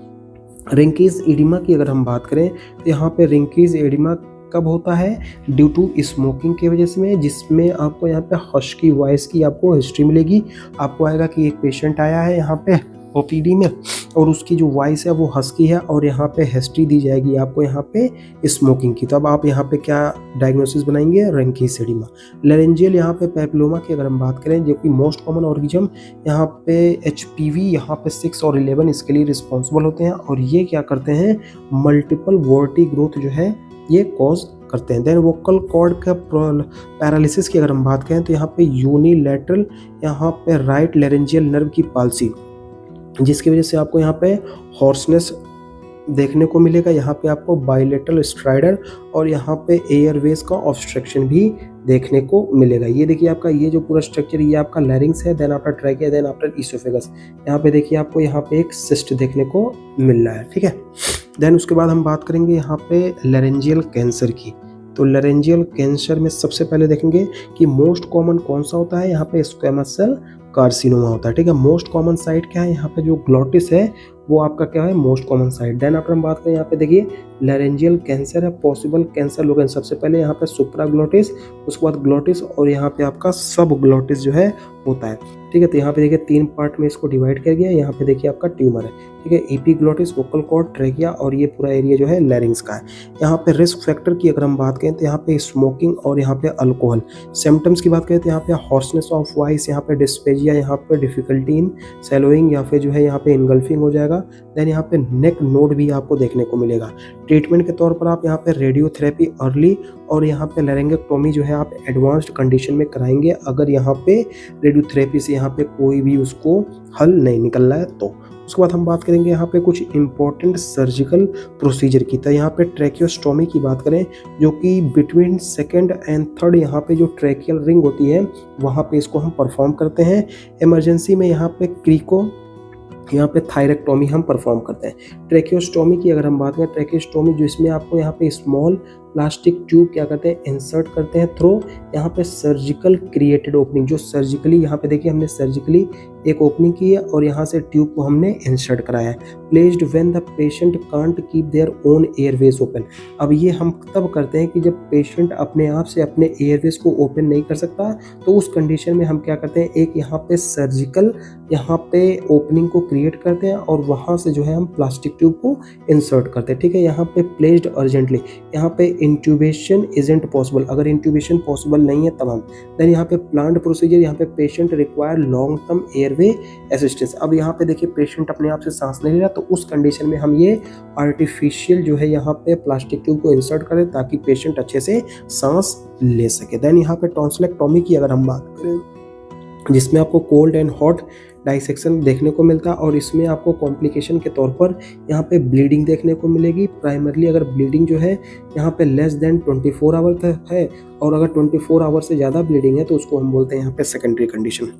रिंकीज एडिमा की अगर हम बात करें तो यहाँ पे रिंकीज एडिमा कब होता है, ड्यू टू स्मोकिंग की वजह से, जिसमें आपको यहाँ पे हस्की वॉइस की आपको हिस्ट्री मिलेगी। आपको आएगा कि एक पेशेंट आया है यहाँ पे ओपीडी में और उसकी जो वॉइस है वो हस्की है और यहाँ पे हिस्ट्री दी जाएगी आपको यहाँ पे स्मोकिंग की। तो अब आप यहाँ पे क्या डायग्नोसिस बनाएंगे, रिंकीज एडिमा। लैरिंजियल यहाँ पे पैपिलोमा की अगर हम बात करें, जो कि मोस्ट कॉमन ऑर्गेनिज्म यहाँ पे HPV यहाँ पे 6 और 11 इसके लिए रिस्पॉन्सिबल होते हैं। और ये क्या करते हैं, मल्टीपल वोर्टी ग्रोथ जो है ये कॉज करते हैं। देन वोकल कॉर्ड का पैरालिसिस की अगर हम बात करें तो यहाँ पे यूनिलैटरल यहाँ पे राइट लैरिंजियल नर्व की पाल्सी, जिसकी वजह से आपको यहाँ पे हॉर्सनेस देखने को मिलेगा। यहाँ पे आपको बाईलेटरल स्ट्राइडर और यहाँ पे एयरवेज का ऑब्स्ट्रक्शन भी देखने को मिलेगा। ये देखिए आपका ये जो पूरा स्ट्रक्चर, ये आपका लैरिंग्स है, then after trachea, then after oesophagus. यहाँ पे देखिए आपको यहाँ पे एक सिस्ट देखने को मिल रहा है, ठीक है। देन उसके बाद हम बात करेंगे यहाँ पे लैरिंजियल कैंसर की। तो लैरिंजियल कैंसर में सबसे पहले देखेंगे कि मोस्ट कॉमन कौन सा होता है, यहाँ पे स्क्वेमस सेल कार्सिनोमा होता है, ठीक है। मोस्ट कॉमन साइट क्या है, यहाँ पे जो ग्लोटिस है वो आपका क्या है, most common site. Then after हम बात करें यहाँ पे देखिए लैरिंजियल कैंसर है, पॉसिबल कैंसर लोगन, सबसे पहले यहाँ पे सुप्राग्लोटिस, उसके बाद ग्लोटिस और यहाँ पे आपका सब ग्लोटिस जो है होता है, ठीक है। तो यहाँ पे देखिए 3 पार्ट में इसको डिवाइड कर गया। यहाँ पे देखिए आपका ट्यूमर है, ठीक है, एपिग्लोटिस, वोकल कॉर्ड, ट्रैकिया और ये पूरा एरिया जो है लैरिंग्स का है। यहाँ पे रिस्क फैक्टर की अगर हम बात करें तो यहाँ पे स्मोकिंग और यहाँ पे अल्कोहल। सिम्टम्स की बात करें तो यहाँ पे हॉर्सनेस ऑफ वॉइस, यहाँ पे डिस्पेजिया, यहाँ पे डिफिकल्टी इन सैलोइंग या फिर जो है यहाँ पे इनगल्फिंग हो जाएगा। देन यहाँ पे नेक नोड भी आपको देखने को मिलेगा। ट्रीटमेंट के तौर पर आप यहाँ पे रेडियोथेरेपी अर्ली और यहाँ पे लैरिंगेक्टोमी जो है आप एडवांस्ड कंडीशन में कराएंगे, अगर यहाँ पे रेडियोथेरेपी से यहाँ पे कोई भी उसको हल नहीं निकल रहा है तो। उसके बाद हम बात करेंगे यहाँ पे कुछ इंपॉर्टेंट सर्जिकल प्रोसीजर की। तो यहाँ पे ट्रैकियोस्टोमी की बात करें, जो कि बिटवीन 2nd and 3rd यहाँ पे जो ट्रैकियल रिंग होती है वहाँ पे इसको हम परफॉर्म करते हैं। इमरजेंसी में यहाँ पे क्रीको, यहाँ पे थायरेक्टोमी हम परफॉर्म करते हैं। ट्रैकियोस्टोमी की अगर हम बात करें, ट्रैकियोस्टोमी जो इसमें आपको यहाँ पे स्मॉल प्लास्टिक ट्यूब क्या करते हैं, इंसर्ट करते हैं थ्रू यहाँ पे सर्जिकल क्रिएटेड ओपनिंग, जो सर्जिकली यहाँ पे देखिए हमने सर्जिकली एक ओपनिंग की है और यहाँ से ट्यूब को हमने इंसर्ट कराया है। Placed when the patient can't keep their own Airways open. अब ये हम तब करते हैं कि जब पेशेंट अपने आप से अपने एयरवेज को ओपन नहीं कर सकता, तो उस कंडीशन में हम क्या करते हैं, एक यहाँ पे सर्जिकल यहाँ पे ओपनिंग को क्रिएट करते हैं और वहाँ से जो है हम प्लास्टिक ट्यूब को इंसर्ट करते हैं, ठीक है। यहाँ पे प्लेस्ड अर्जेंटली, यहाँ पे इंट्यूबेशन इजेंट पॉसिबल, अगर इंट्यूबेशन पॉसिबल नहीं है तब हम। देन यहाँ पे प्लान्ड प्रोसीजर, यहाँ पे patient require long term airway assistance. अब यहाँ पे देखिए पेशेंट अपने आप से सांस नहीं ले रहा, तो उस कंडीशन में हम ये आर्टिफिशियल जो है यहाँ पे प्लास्टिक ट्यूब को इंसर्ट करें ताकि पेशेंट अच्छे से सांस ले सके। देन यहाँ पे टॉन्सिलेक्टोमी की अगर हम बात करें, जिसमें आपको कोल्ड एंड हॉट डाइसेक्शन देखने को मिलता है और इसमें आपको कॉम्प्लिकेशन के तौर पर यहाँ पे ब्लीडिंग देखने को मिलेगी। प्राइमरली अगर ब्लीडिंग जो है यहाँ पे लेस देन 24 आवर तक है और अगर 24 आवर से ज़्यादा ब्लीडिंग है तो उसको हम बोलते हैं यहाँ पे सेकेंडरी कंडीशन।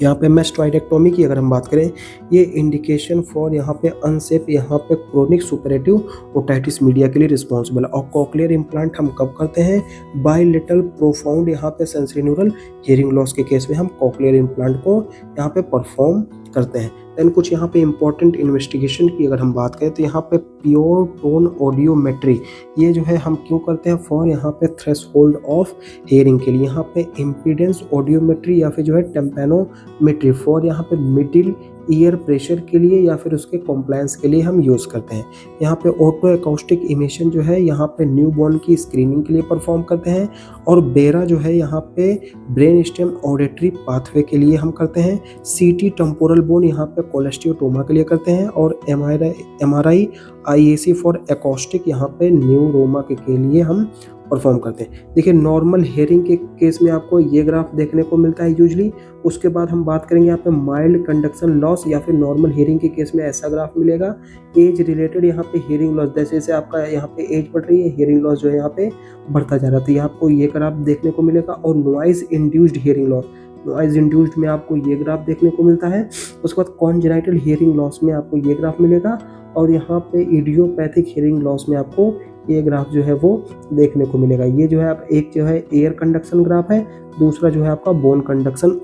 यहाँ पे मेस्टोइडेक्टोमी की अगर हम बात करें, ये इंडिकेशन फॉर यहाँ पे अनसेफ यहाँ पे क्रोनिक सुपरेटिव ओटाइटिस मीडिया के लिए रिस्पॉन्सिबल है। और कॉक्लियर इम्प्लांट हम कब करते हैं? बायलेटरल प्रोफाउंड यहाँ पे सेंसरी न्यूरल हियरिंग लॉस के केस में हम कॉक्लियर इम्प्लांट को यहाँ पे परफॉर्म करते हैं। देन कुछ यहाँ पे इंपॉर्टेंट इन्वेस्टिगेशन की अगर हम बात करें तो यहाँ पे प्योर टोन ऑडियोमेट्री, ये जो है हम क्यों करते हैं? फॉर यहाँ पे थ्रेशोल्ड ऑफ हियरिंग के लिए। यहाँ पे इम्पीडेंस ऑडियोमेट्री या फिर जो है टेम्पेनोमेट्री फॉर यहाँ पे मिडिल ईयर प्रेशर के लिए या फिर उसके कॉम्प्लायंस के लिए हम यूज़ करते हैं। यहाँ पे ऑटो एकॉस्टिक इमेशन जो है यहाँ पे न्यूबॉर्न की स्क्रीनिंग के लिए परफॉर्म करते हैं। और बेरा जो है यहाँ पे ब्रेन स्टेम ऑडिटरी पाथवे के लिए हम करते हैं। सीटी टेम्पोरल बोन यहाँ पे कोलेस्टियोटोमा के लिए करते हैं। और एमआरआई आईएसी फॉर एकॉस्टिक यहाँ पे न्यूरोमा के लिए हम परफॉर्म करते हैं। देखिए नॉर्मल हेयरिंग के केस में आपको ये ग्राफ देखने को मिलता है यूजली। उसके बाद हम बात करेंगे यहाँ पे माइल्ड कंडक्शन लॉस या फिर नॉर्मल हेयरिंग के केस में ऐसा ग्राफ मिलेगा। एज रिलेटेड यहाँ पे हेयरिंग लॉस, जैसे जैसे आपका यहाँ पे एज बढ़ रही है हेयरिंग लॉस जो है यहाँ पे बढ़ता जा रहा है, तो यहाँ आपको ये ग्राफ देखने को मिलेगा। और noise induced hearing loss, noise induced में आपको ये ग्राफ देखने को मिलता है। उसके बाद कॉन्जेनाइटल हियरिंग लॉस में आपको ये ग्राफ मिलेगा। और यहाँ पे इडियोपैथिक हियरिंग लॉस में आपको ये ग्राफ जो है वो देखने को मिलेगा। ये जो है आप एक जो है एयर कंडक्शन ग्राफ है, दूसरा जो है आपका बोन कंडक्शन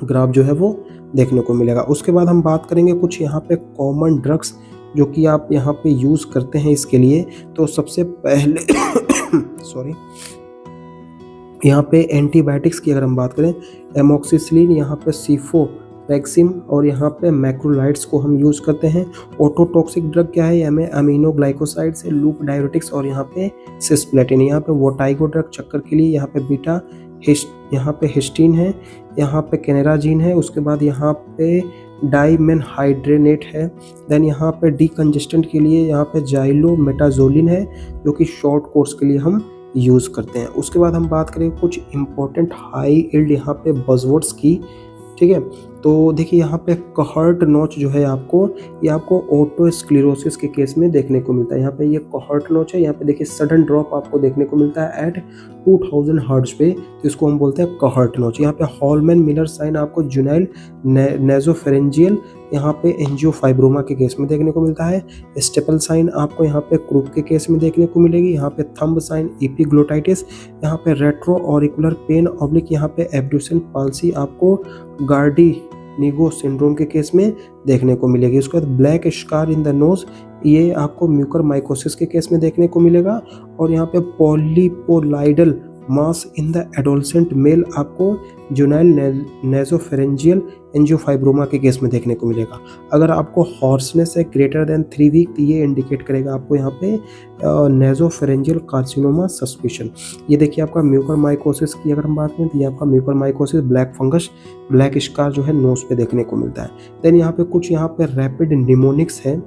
ग्राफ जो है वो देखने को मिलेगा। उसके बाद हम बात करेंगे कुछ यहाँ पे कॉमन ड्रग्स जो कि आप यहाँ पे यूज़ करते हैं इसके लिए। तो सबसे पहले सॉरी, यहाँ पे एंटीबायोटिक्स की अगर हम बात करें, एमोक्सिसिलिन, यहाँ पे सिफोवैक्सिन और यहाँ पे मैक्रोलाइड्स को हम यूज़ करते हैं। ऑटोटॉक्सिक ड्रग क्या है? हमें अमीनोग्लाइकोसाइड्स है, लूप डायरेटिक्स और यहाँ पे सिस्प्लेटिन। यहाँ पे वोटाइगो ड्रग चक्कर के लिए यहाँ पे बीटा यहाँ पे हिस्टीन है, यहाँ पे केनेराजीन है। उसके बाद यहाँ पे डाइमेनहाइड्रेनेट है। देन यहाँ पे डीकंजेस्टेंट के लिए यहाँ पे जाइलोमेटाजोलिन है जो कि शॉर्ट कोर्स के लिए हम यूज़ करते हैं। उसके बाद हम बात करें कुछ इंपॉर्टेंट हाई इल्ड यहाँ पे बज़वर्ड्स की, ठीक है। तो देखिए यहाँ पे कहर्ट नॉच जो है ये आपको ऑटोस्क्लेरोसिस के केस में देखने को मिलता है। यहाँ पे ये कहर्ट नॉच है, यहाँ पे देखिए सडन ड्रॉप आपको देखने को मिलता है एट 2000 हर्ट्ज पे, तो इसको हम बोलते हैं कहर्ट नॉच। यहाँ पे हॉलमैन मिलर साइन आपको जुनाइल नेजोफेरेंजियल यहाँ पे एंजियोफाइब्रोमा के केस में देखने को मिलता है। स्टेपल साइन आपको यहाँ पे क्रूप के केस में देखने को मिलेगी। यहाँ पे थंब साइन एपिग्लोटाइटिस, यहाँ पे रेट्रो ऑरिकुलर पेन ऑब्लिक यहाँ पे एब्ड्यूसन पाल्सी आपको गार्डिनिगो सिंड्रोम के केस में देखने को मिलेगी। उसके बाद black scar in the nose, ये आपको म्यूकर माइकोसिस के केस में देखने को मिलेगा। और यहाँ पे पॉलीपोलाइडल मास इन द एडोलसेंट मेल आपको जुनाइल नेजोफेरेंजियल एंजियोफाइब्रोमा के केस में देखने को मिलेगा। अगर आपको हॉर्सनेस है ग्रेटर देन 3 वीक, तो ये इंडिकेट करेगा आपको यहाँ पे नेजोफेरेंजियल कार्सिनोमा सस्पिशन। ये देखिए आपका म्यूकर माइकोसिस की अगर हम बात करें तो ये आपका Mucor mycosis black fungus black scar जो है नोज पे देखने को मिलता है। देन यहाँ पे कुछ यहाँ पे रैपिड निमोनिक्स है।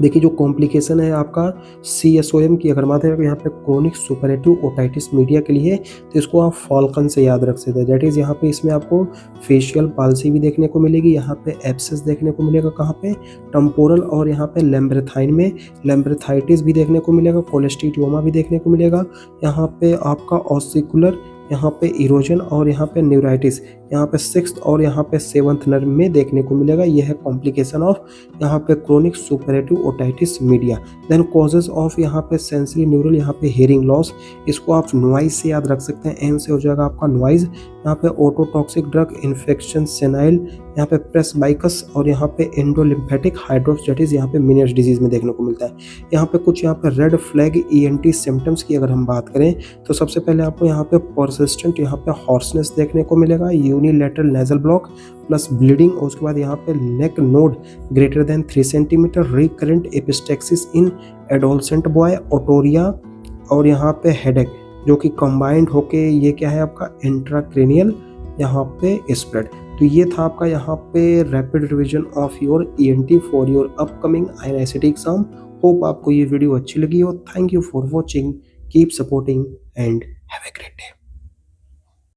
देखिए जो कॉम्प्लिकेशन है आपका CSOM की अगर बात है यहाँ पे क्रोनिक सुपरेटिव ओटाइटिस मीडिया के लिए, तो इसको आप फॉल्कन से याद रख सकते हैं। दैट इज़ यहाँ पे इसमें आपको फेशियल पाल्सी भी देखने को मिलेगी, यहाँ पे एब्सेस देखने को मिलेगा, कहाँ पे टेम्पोरल, और यहाँ पे लैम्ब्रेथाइन में लैम्ब्रेथाइटिस भी देखने को मिलेगा, कोलेस्टियोमा भी देखने को मिलेगा। यहाँ पे आपका ऑसिकुलर यहाँ पे इरोजन और यहाँ पे न्यूराइटिस यहाँ पे 6th और यहाँ पे 7th नर्व में देखने को मिलेगा। यह है कॉम्प्लिकेशन ऑफ यहाँ पे chronic suppurative otitis media. Then causes of यहाँ पे सेंसरी न्यूरल यहाँ पे हेयरिंग लॉस, इसको आप नॉइज से याद रख सकते हैं, एन से हो जाएगा आपका नॉइज। यहाँ पे ऑटोटॉक्सिक ड्रग इन्फेक्शन सेनाइल यहाँ पे प्रेसबाइकस और यहाँ पे एंडोलिम्फेटिक हाइड्रोस्टेटिस यहाँ पे मिनियर्स डिजीज में देखने को मिलता है। यहाँ पे कुछ यहाँ पे रेड फ्लैग ENT सिम्टम्स की अगर हम बात करें तो सबसे पहले आपको यहाँ पे परसिस्टेंट यहाँ पे हॉर्सनेस देखने को मिलेगा, unilateral nasal block plus bleeding. उसके बाद यहाँ पे neck node greater than 3 centimetre, recurrent epistaxis in adolescent boy, otorrhoea और यहाँ पे हेडेक जो कि कंबाइंड होके ये क्या है आपका इंट्राक्रेनियल यहाँ पे स्प्रेड। तो ये था आपका यहाँ पे rapid revision of your ENT for your upcoming INICET exam. Hope आपको ये वीडियो अच्छी लगी हो। Thank you for watching, keep supporting and have a great day.